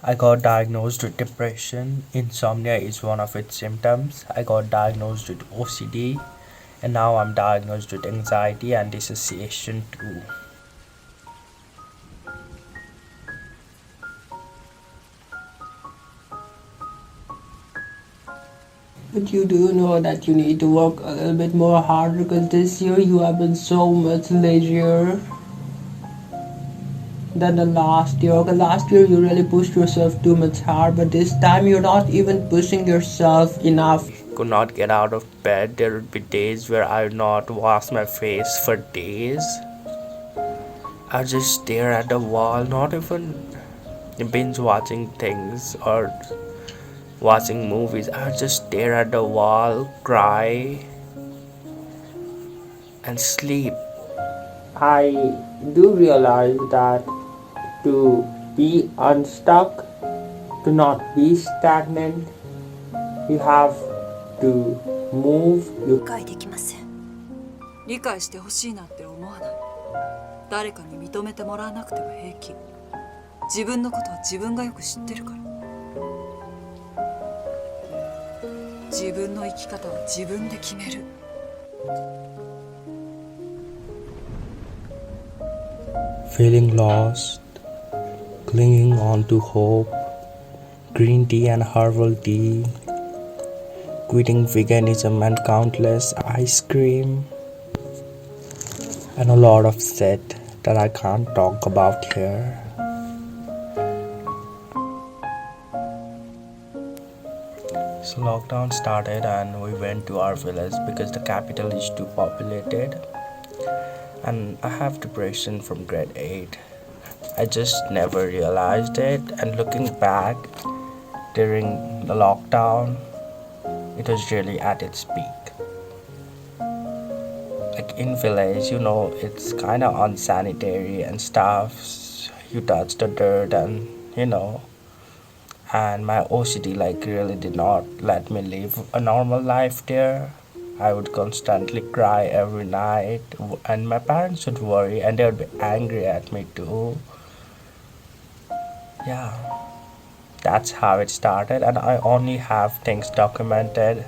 I got diagnosed with depression. Insomnia is one of its symptoms. I got diagnosed with OCD, and now I'm diagnosed with anxiety and dissociation too. But you do know that you need to work a little bit more hard because this year you have been so much lazier than the last year. Okay, last year you really pushed yourself too much hard, but this time you're not even pushing yourself enough. Could not get out of bed. There would be days where I would not wash my face for days. I just stare at the wall, not even binge watching things or watching movies. I would just stare at the wall, cry, and sleep. I do realize that to be unstuck, to not be stagnant, you have to move. 理解できません。理解してほしいなんて思わない。誰かに認めてもらわなくても平気。自分のことは自分がよく知ってるから。自分の生き方は自分で決める。Feeling lost, clinging on to hope, green tea and herbal tea, quitting veganism and countless ice cream, and a lot of shit that I can't talk about here. So lockdown started and we went to our village because the capital is too populated, and I have depression from grade 8. I just never realized it, and looking back during the lockdown, it was really at its peak. Like in village, it's kind of unsanitary and stuff. You touch the dirt and my OCD really did not let me live a normal life there. I would constantly cry every night, and my parents would worry and they would be angry at me too. Yeah, that's how it started, and I only have things documented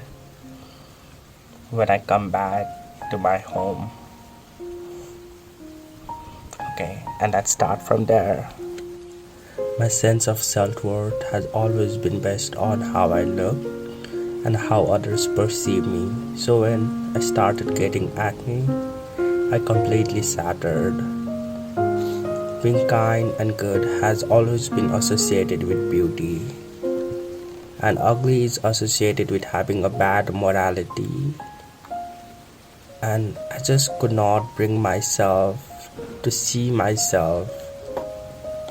when I come back to my home. Okay, and let's start from there. My sense of self-worth has always been based on how I look and how others perceive me. So when I started getting acne, I completely shattered. Being kind and good has always been associated with beauty, and ugly is associated with having a bad morality. And I just could not bring myself to see myself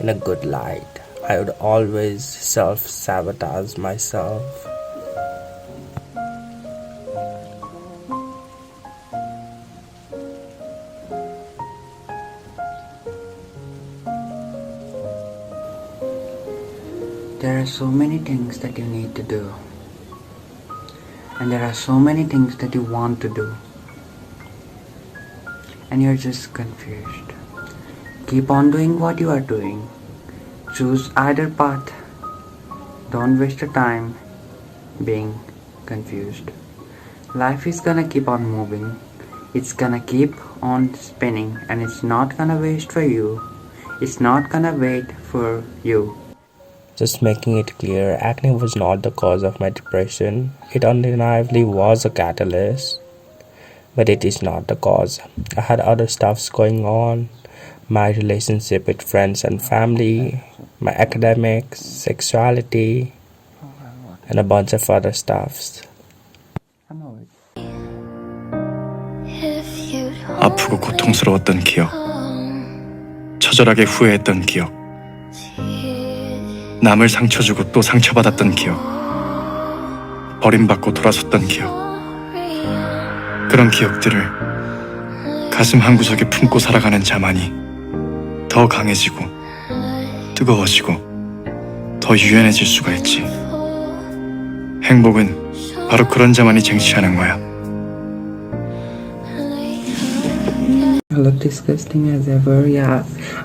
in a good light. I would always self-sabotage myself. There are so many things that you need to do, and there are so many things that you want to do, and you're just confused. Keep on doing what you are doing. Choose either path. Don't waste your time being confused. Life is gonna keep on moving. It's gonna keep on spinning, and it's not gonna waste for you. It's not gonna wait for you. Just making it clear, acne was not the cause of my depression. It undeniably was a catalyst, but it is not the cause. I had other stuffs going on. My relationship with friends and family, my academics, sexuality, and a bunch of other stuffs. 아프고 고통스러웠던 기억, 처절하게 후회했던 기억, 남을 상처 주고 또 상처받았던 기억, 버림받고 돌아섰던 기억, 그런 기억들을 가슴 한구석에 품고 살아가는 자만이 더 강해지고 뜨거워지고 더 유연해질 수가 있지. 행복은 바로 그런 자만이 쟁취하는 거야. I look disgusting as ever. Yeah,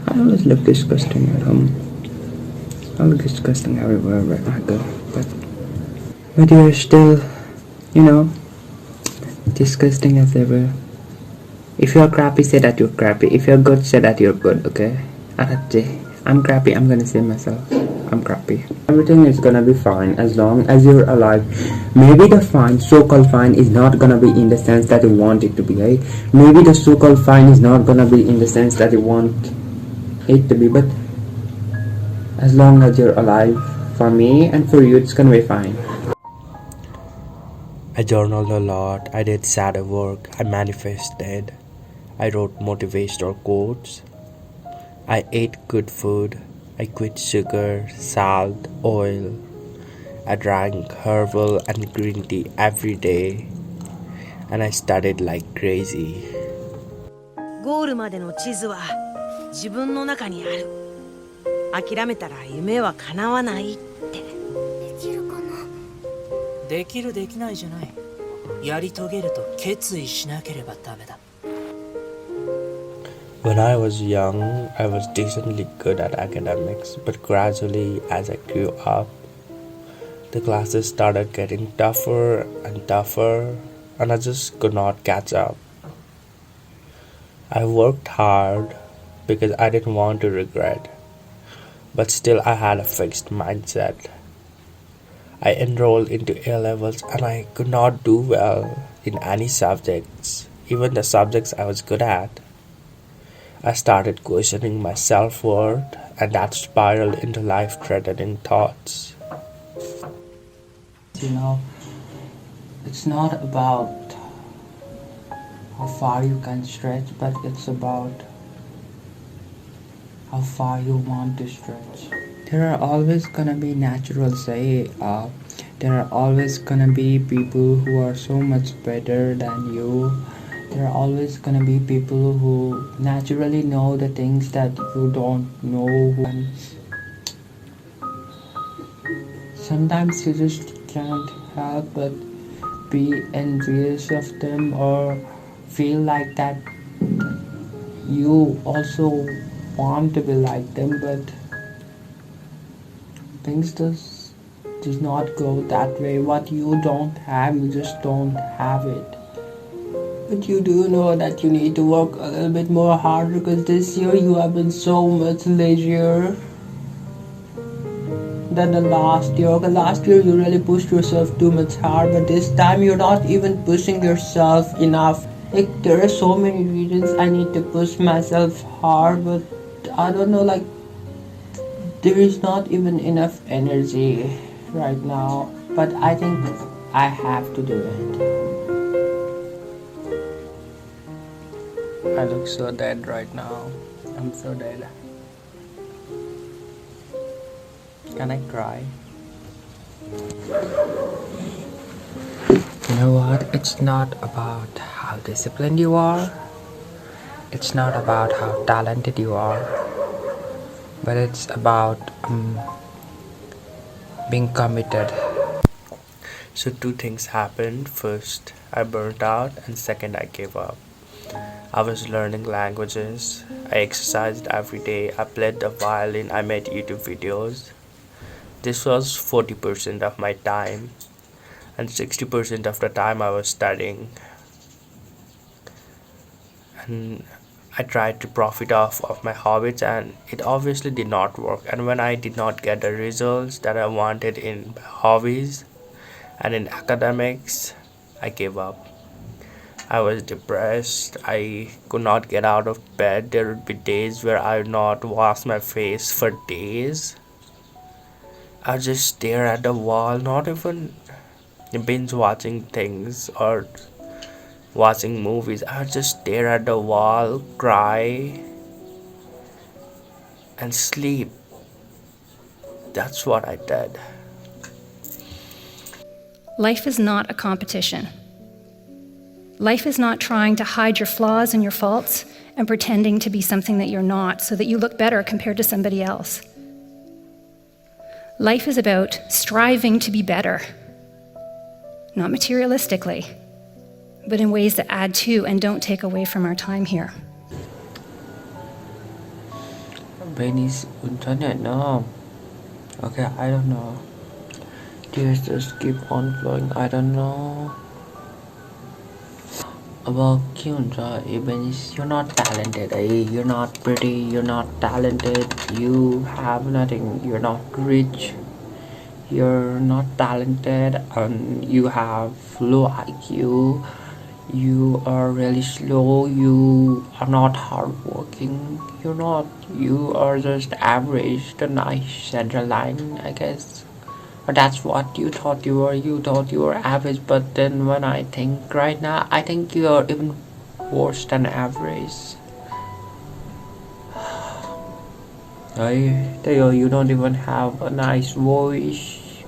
I always look disgusting at home. all disgusting everywhere where I go. But you're still, you know, disgusting everywhere. If you're crappy, say that you're crappy. If you're good, say that you're good, okay? I'm crappy, I'm gonna say myself. I'm crappy. Everything is gonna be fine as long as you're alive. Maybe the fine, so-called fine, is not gonna be in the sense that you want it to be, right? Maybe the so-called fine is not gonna be in the sense that you want it to be, but as long as you're alive, for me and for you, it's gonna be fine. I journaled a lot, I did shadow work, I manifested, I wrote motivational quotes, I ate good food, I quit sugar, salt, oil, I drank herbal and green tea every day, and I studied like crazy. ゴールまでの地図は自分の中にある。諦めたら夢は叶わないって。できるかな。できるできないじゃない。やり遂げると決意しなければダメだ。When I was young, I was decently good at academics, but gradually, as I grew up, the classes started getting tougher and tougher, and I just could not catch up. I worked hard because I didn't want to regret, but still I had a fixed mindset. I enrolled into A levels and I could not do well in any subjects, even the subjects I was good at. I started questioning my self-worth, and that spiraled into life-threatening thoughts. You know, it's not about how far you can stretch, but it's about how far you want to stretch. There are always gonna be there are always gonna be people who are so much better than you. There are always gonna be people who naturally know the things that you don't know. And sometimes you just can't help but be envious of them or feel like that you also want to be like them, but things does not go that way. What you don't have, you just don't have it. But you do know that you need to work a little bit more hard, because this year you have been so much lazier than the last year. The last year you really pushed yourself too much hard, but this time you're not even pushing yourself enough. Like, there are so many reasons I need to push myself hard, but I don't know, like, there is not even enough energy right now, but I think I have to do it. I look so dead right now. I'm so dead. Can I cry? You know what? It's not about how disciplined you are. It's not about how talented you are. But it's about being committed. So two things happened. First, I burnt out, and second, I gave up. I was learning languages. I exercised every day. I played the violin. I made YouTube videos. This was 40% of my time, and 60% of the time I was studying. And I tried to profit off of my hobbies, and it obviously did not work. And when I did not get the results that I wanted in hobbies and in academics, I gave up. I was depressed. I could not get out of bed. There would be days where I would not wash my face for days. I would just stare at the wall, not even binge watching things or watching movies. I would just stare at the wall, cry, and sleep. That's what I did. Life is not a competition. Life is not trying to hide your flaws and your faults and pretending to be something that you're not so that you look better compared to somebody else. Life is about striving to be better, not materialistically, but in ways that add to and don't take away from our time here. Venice internet, no. Okay, I don't know. Tears just keep on flowing. I don't know. About Kyunja, even if you're not talented, you're not pretty, you're not talented, you have nothing, you're not rich, you're not talented, and you have low IQ, you are really slow, you are not hardworking, you are just average, the nice center line, I guess. That's what you thought you were. You thought you were average, but then when I think right now, I think you are even worse than average. I tell you, you don't even have a nice voice,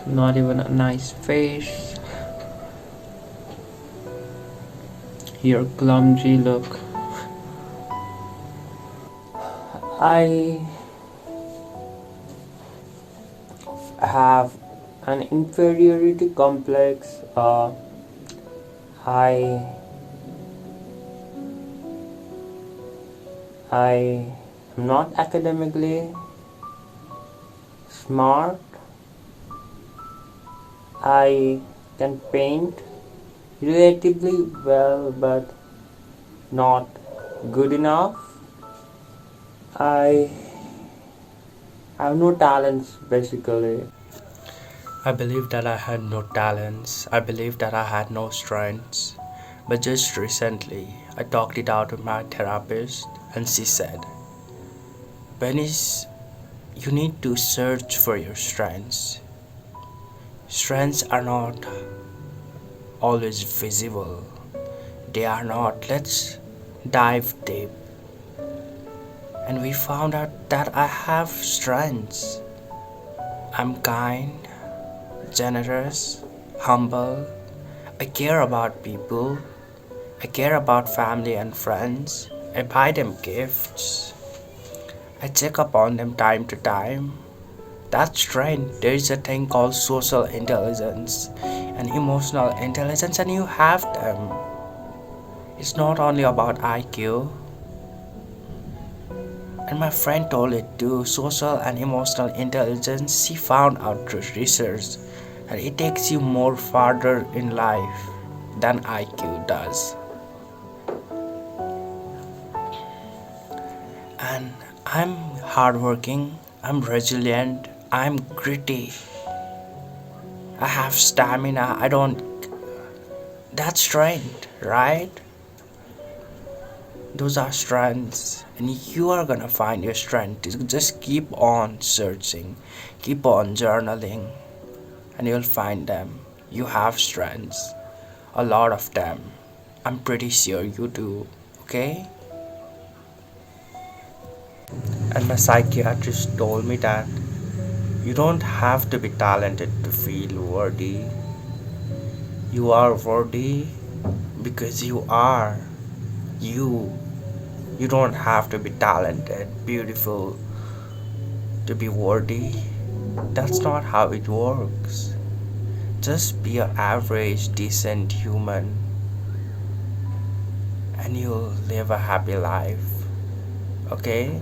not even a nice face. You're clumsy, look. I have an inferiority complex. I am not academically smart. I can paint relatively well, but not good enough. I have no talents basically. I believed that I had no talents. I believed that I had no strengths. But just recently, I talked it out with my therapist, and she said, Benis, you need to search for your strengths. Strengths are not always visible. They are not. Let's dive deep. And we found out that I have strengths. I'm kind, generous, humble. I care about people. I care about family and friends. I buy them gifts. I check up on them time to time. That's strength. There is a thing called social intelligence and emotional intelligence, and you have them. It's not only about IQ. And my friend told it too. Social and emotional intelligence, she found out through research that it takes you more farther in life than IQ does. And I'm hardworking, I'm resilient, I'm gritty. I have stamina. That's strength, right? Those are strengths, and you are gonna find your strength. Just keep on searching, keep on journaling, and you'll find them. You have strengths, a lot of them. I'm pretty sure you do, okay? And my psychiatrist told me that you don't have to be talented to feel worthy. You are worthy because you are you. You don't have to be talented, beautiful to be worthy. That's not how it works. Just be an average, decent human, and you'll live a happy life. Okay?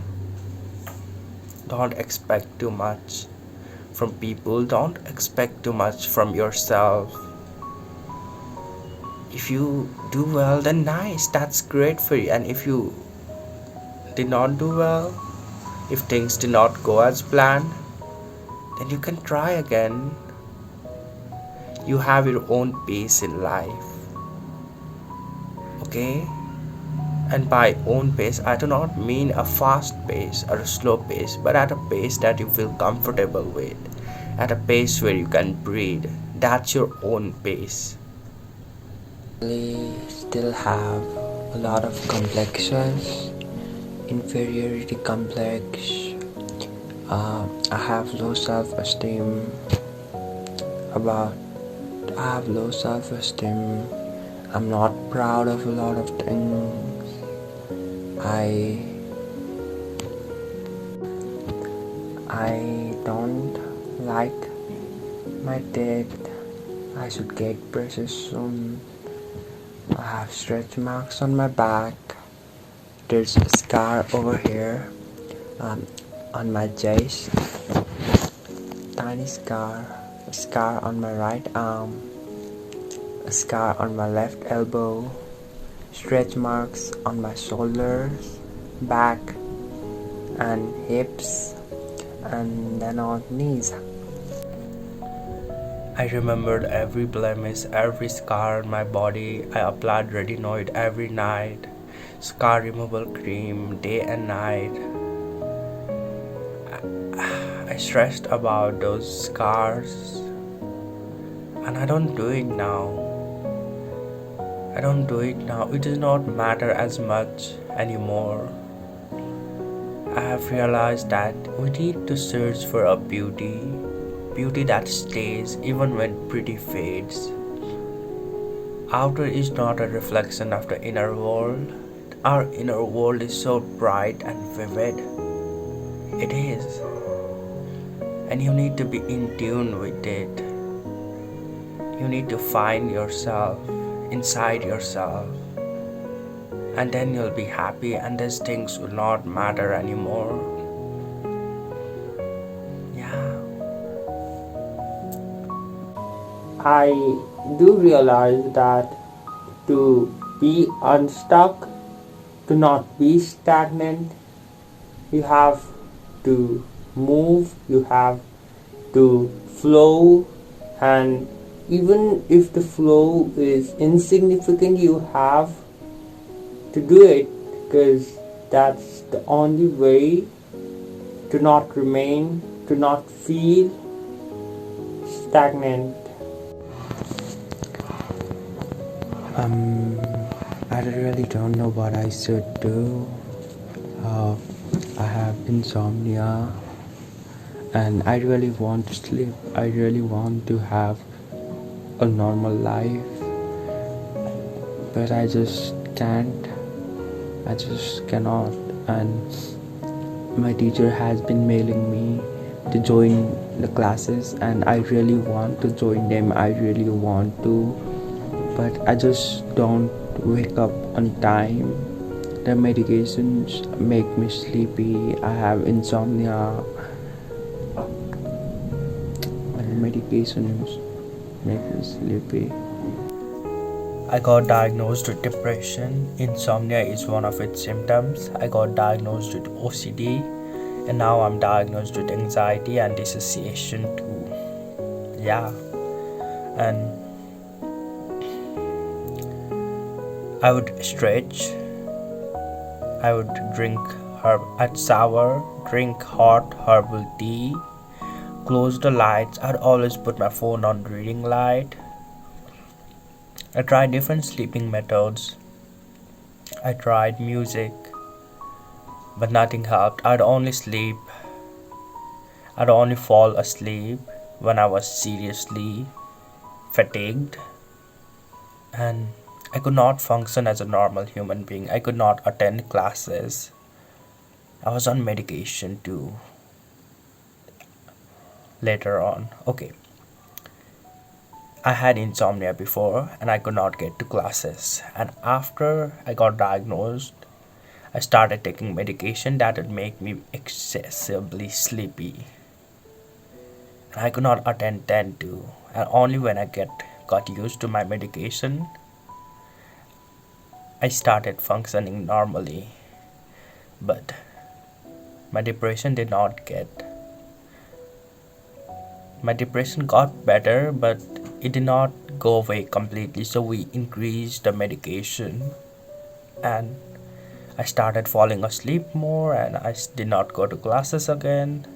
Don't expect too much from people, don't expect too much from yourself. If you do well, then nice, that's great for you. And if you did not do well, if things did not go as planned, then you can try again. You have your own pace in life, okay? And by own pace, I do not mean a fast pace or a slow pace, but at a pace that you feel comfortable with, at a pace where you can breathe. That's your own pace. We still have a lot of complexes, inferiority complex. I have low self-esteem. I have low self-esteem. I'm not proud of a lot of things. I don't like my teeth. I should get braces soon. I have stretch marks on my back. There's a scar over here on my chest. tiny scar, a scar on my right arm, a scar on my left elbow, stretch marks on my shoulders, back and hips, and then on knees. I remembered every blemish, every scar on my body. I applied retinoid every night, scar removal cream day and night. I stressed about those scars, and I don't do it now. It does not matter as much anymore. I have realized that we need to search for a beauty that stays even when pretty fades. Outer is not a reflection of the inner world. Our inner world is so bright and vivid. It is. And you need to be in tune with it. You need to find yourself inside yourself. And then you'll be happy, and these things will not matter anymore. Yeah. I do realize that to be unstuck, to not be stagnant, you have to move, you have to flow, and even if the flow is insignificant, you have to do it, because that's the only way to not remain, to not feel stagnant. I really don't know what I should do. I have insomnia and I really want to sleep. I really want to have a normal life, but I just can't. I just cannot. And my teacher has been mailing me to join the classes, and I really want to join them. I really want to, but I just don't wake up on time. The medications make me sleepy. I have insomnia. And medications make me sleepy. I got diagnosed with depression. Insomnia is one of its symptoms. I got diagnosed with OCD, and now I'm diagnosed with anxiety and dissociation too. Yeah. And I would stretch. I would drink drink hot herbal tea, close the lights. I'd always put my phone on reading light. I tried different sleeping methods. I tried music, but nothing helped. I'd only fall asleep when I was seriously fatigued, and I could not function as a normal human being. I could not attend classes. I was on medication too. Later on, okay. I had insomnia before and I could not get to classes. And after I got diagnosed, I started taking medication that would make me excessively sleepy. And I could not attend 10 too. And only when I got used to my medication, I started functioning normally. But my depression got better, but it did not go away completely, so we increased the medication and I started falling asleep more and I did not go to classes again.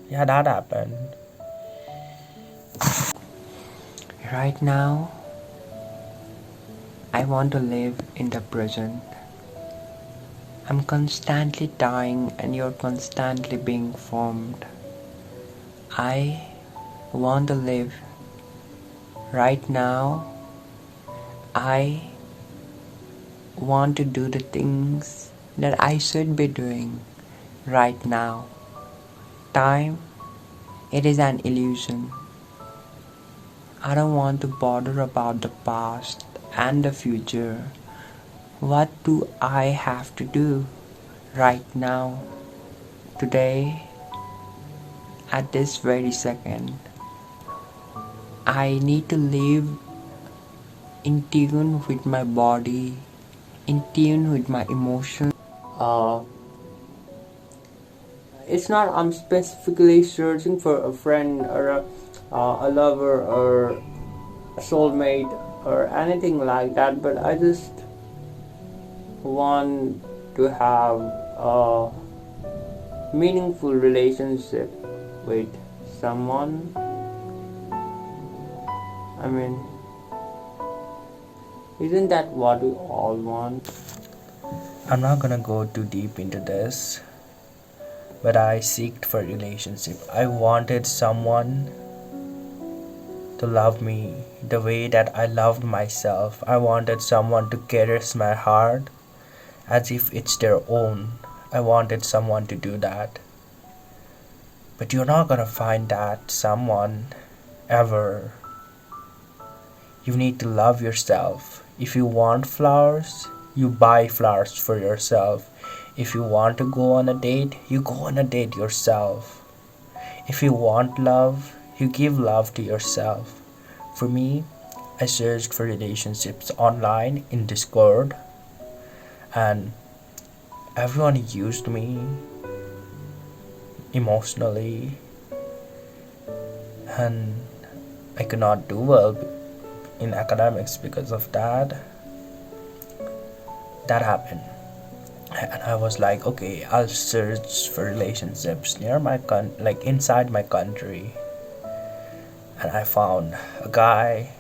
Yeah, that happened. Right now, I want to live in the present. I'm constantly dying and you're constantly being formed. I want to live right now. I want to do the things that I should be doing right now. Time, it is an illusion. I don't want to bother about the past and the future. What do I have to do right now? Today, at this very second. I need to live in tune with my body, in tune with my emotions. It's not I'm specifically searching for a friend or a lover or a soulmate or anything like that, but I just want to have a meaningful relationship with someone. I mean, isn't that what we all want? I'm not gonna go too deep into this, but I seeked for relationship. I wanted someone to love me the way that I loved myself. I wanted someone to caress my heart as if it's their own. I wanted someone to do that. But you're not gonna find that someone ever. You need to love yourself. If you want flowers, you buy flowers for yourself. If you want to go on a date, you go on a date yourself. If you want love, you give love to yourself. For me, I searched for relationships online in Discord, and everyone used me emotionally, and I could not do well in academics because of that. That happened. And I was like, okay, I'll search for relationships near my like inside my country. And I found a guy,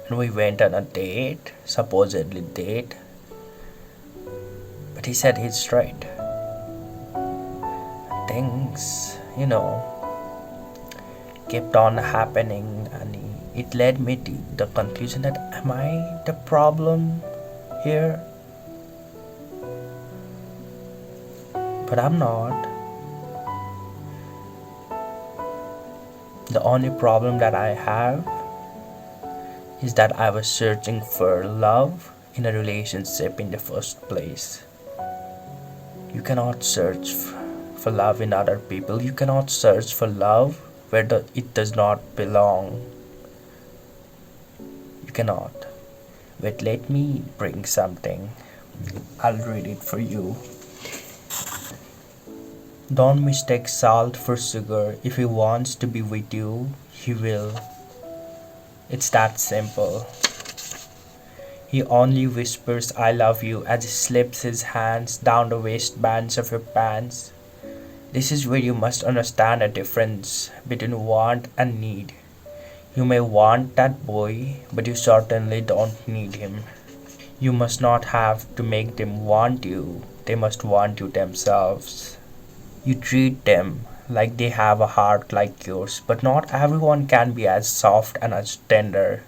and we went on a date, supposedly date. But he said he's straight. Things, kept on happening, and it led me to the conclusion that am I the problem here? But I'm not. The only problem that I have is that I was searching for love in a relationship in the first place. You cannot search for love in other people. You cannot search for love where it does not belong. You cannot. Wait, let me bring something. I'll read it for you. Don't mistake salt for sugar. If he wants to be with you, he will. It's that simple. He only whispers I love you as he slips his hands down the waistbands of your pants. This is where you must understand the difference between want and need. You may want that boy, but you certainly don't need him. You must not have to make them want you. They must want you themselves. You treat them like they have a heart like yours, but not everyone can be as soft and as tender.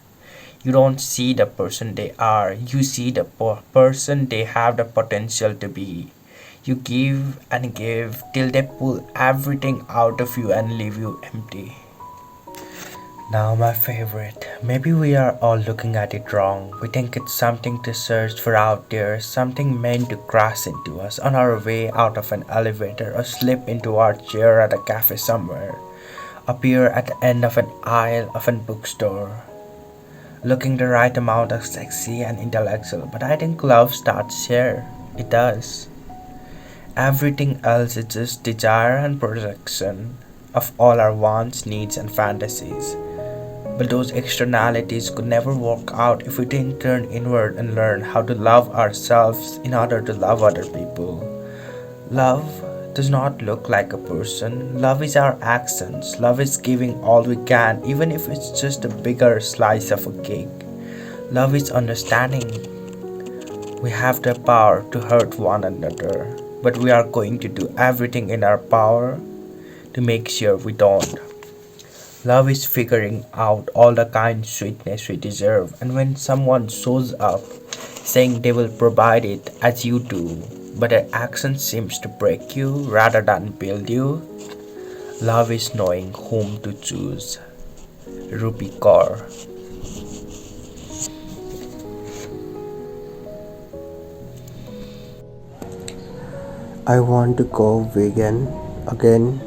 You don't see the person they are, you see the person they have the potential to be. You give and give till they pull everything out of you and leave you empty. Now, my favorite. Maybe we are all looking at it wrong. We think it's something to search for out there, something meant to crash into us on our way out of an elevator or slip into our chair at a cafe somewhere, appear at the end of an aisle of a bookstore, looking the right amount of sexy and intellectual. But I think love starts here. It does. Everything else is just desire and projection of all our wants, needs, and fantasies. But those externalities could never work out if we didn't turn inward and learn how to love ourselves in order to love other people. Love does not look like a person. Love is our actions. Love is giving all we can, even if it's just a bigger slice of a cake. Love is understanding. We have the power to hurt one another, but we are going to do everything in our power to make sure we don't. Love is figuring out all the kind sweetness we deserve, and when someone shows up saying they will provide it as you do, but their action seems to break you rather than build you, love is knowing whom to choose. Rupi Kaur. I want to go vegan again.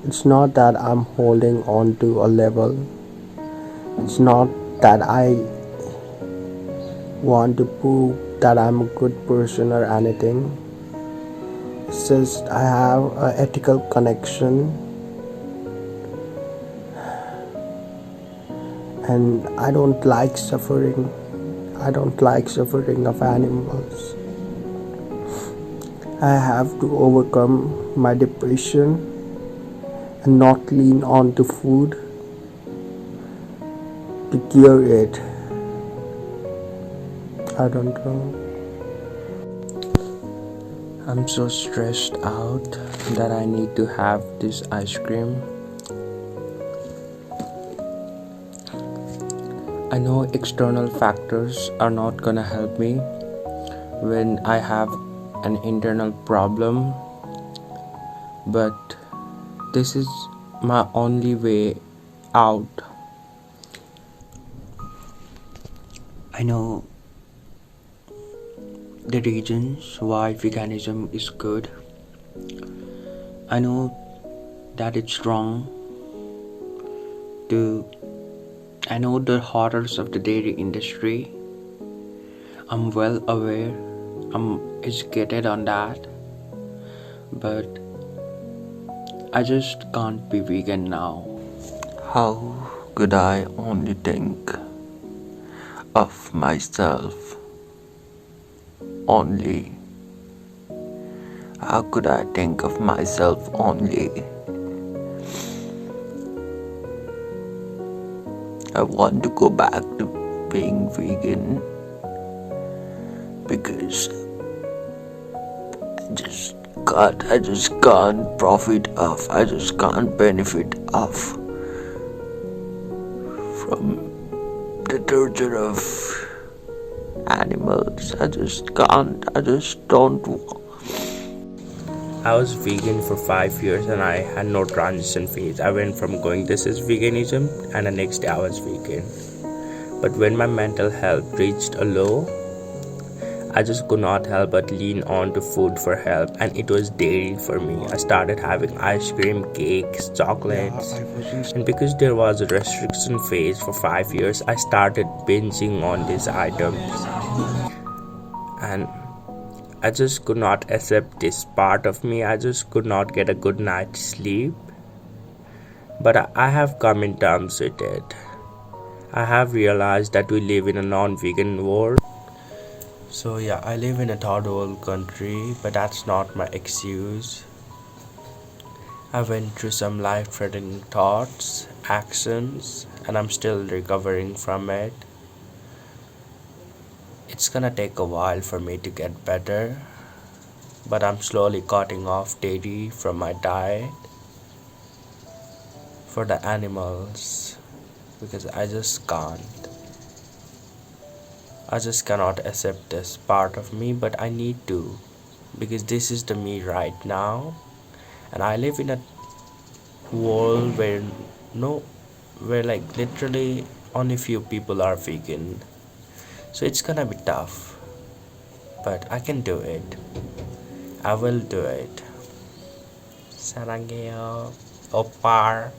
It's not that I'm holding on to a level. It's not that I want to prove that I'm a good person or anything. It's just I have an ethical connection, and I don't like suffering. I don't like suffering of animals. I have to overcome my depression and not lean on to food to cure it. I don't know. I'm so stressed out that I need to have this ice cream. I know external factors are not gonna help me when I have an internal problem, but this is my only way out. I know the reasons why veganism is good. I know that it's wrong to I know the horrors of the dairy industry. I'm well aware. I'm educated on that. But I just can't be vegan now. How could I only think of myself only? How could I think of myself only? I want to go back to being vegan because I just can't profit off, I just can't benefit off from the torture of animals. I just can't, I just don't. I was vegan for 5 years and I had no transition phase. I went from going this is veganism and the next day I was vegan. But when my mental health reached a low, I just could not help but lean on to food for help, and it was dairy for me. I started having ice cream, cakes, chocolates, and because there was a restriction phase for 5 years, I started binging on these items. And I just could not accept this part of me. I just could not get a good night's sleep. But I have come in terms with it. I have realized that we live in a non-vegan world. So yeah, I live in a third world country, but that's not my excuse. I went through some life-threatening thoughts, actions, and I'm still recovering from it. It's gonna take a while for me to get better, but I'm slowly cutting off dairy from my diet for the animals because I just can't. I just cannot accept this part of me, but I need to because this is the me right now, and I live in a world where where like literally only few people are vegan, so it's gonna be tough, but I can do it. I will do it. 사랑해요, 오빠.